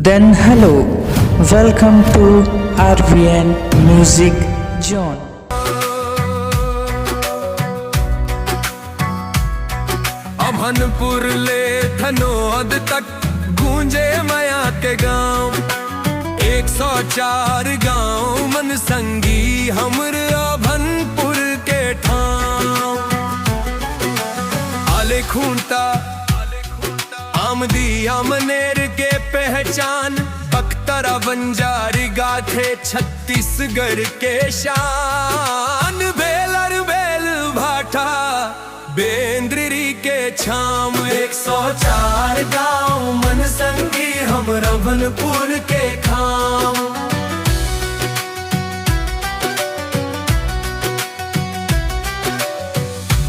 Then hello, welcome to RVN Music Zone. Abhanpur ले धनोद तक गूंजे माया के गांव, 104 गांव मन संगी हमर अभनपुर के ठाव। आले खूंटा आमदी आमनेर के पहचान, बख्तरा बंजारी गाथे छत्तीसगढ़ के शान। बेलर बेल भाटा बेंद्री के छाम, 104 गांव मन संगी हम अभनपुर के खाम।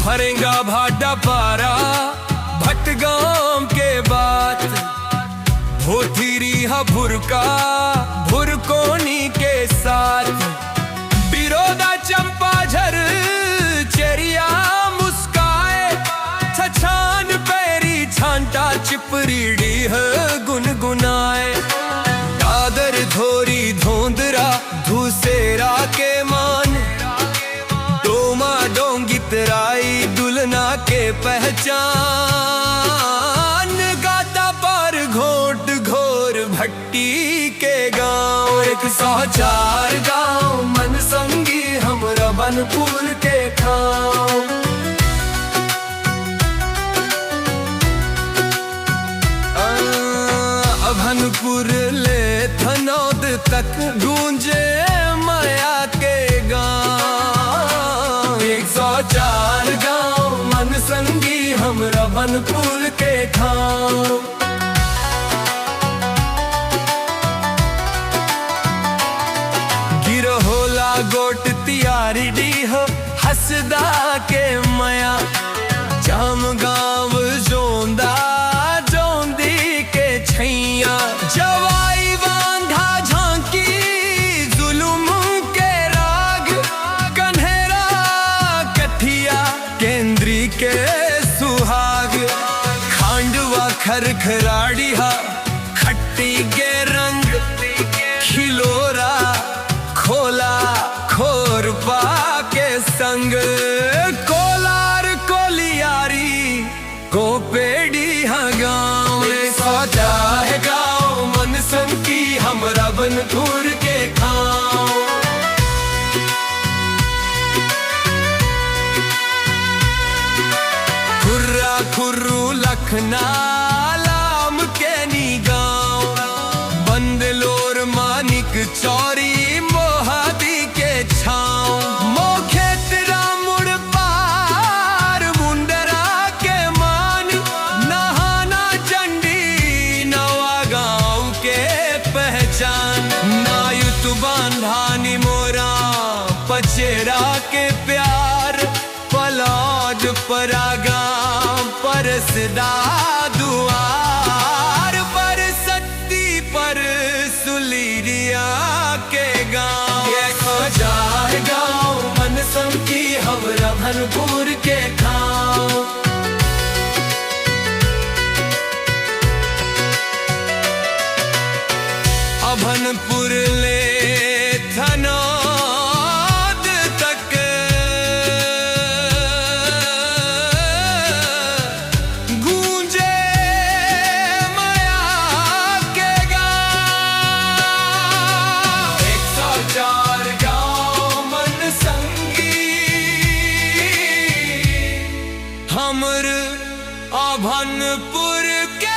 भरेंगा भाटा पारा भटगाम के बात, भोथीरी हा भुरका भुरकोनी के साथ। बिरोदा चंपाझर चेरिया मुस्काए, छछान पैरी छांटा चिपरीडी है गुनगुनाए। दादर धोरी धोंदरा धूसेरा के मान, डोमा डोंगी तराई दुलना के पहचान। गाता पर घोट घोर भट्टी के गांव, 104 गांव मन संगी हम अभनपुर के खाओ। अभनपुर ले धनौद तक गूंजे माया के गांव, 104 गांव मन संगी हम अभनपुर के खाओ। गिरहोला गोट तियारी डी हो हसदा के माया, जाम गांव जोंदा जोंदी के छैया। जवाई बांधा झांकी जुलुम के राग, कन्हेरा कठिया केंद्री के सुहाग। खांडवा खरखराड़ी हा खट्टी के रंग, खिलोरा खोला खोरपा के संग। कोलार कोलियारी को पेड़ी हा गाँव, 104 गाँव मन संगी हम अभनपुर के खाओ। खुर्रा खुर्रू लखना लाम के नी गाँव, बंदलोर मानिक चौरी मोहादी के छाँव। मोखेतरा मुड़ पार मुंडरा के मान, नहाना चंडी नवा गाँव के पहचान। नायुत बांधानी मोरा पचेरा के प्यार, पलौज परागा परसदा दुआर। पर सत्ती पर सुलीरिया के गाँव, 104 गाँव मन संगी हम अभनपुर के खाओ। अभनपुर ले धनौद तक गूंजे माया के गाँव, 104 गाँव मन संगी हमर अभनपुर के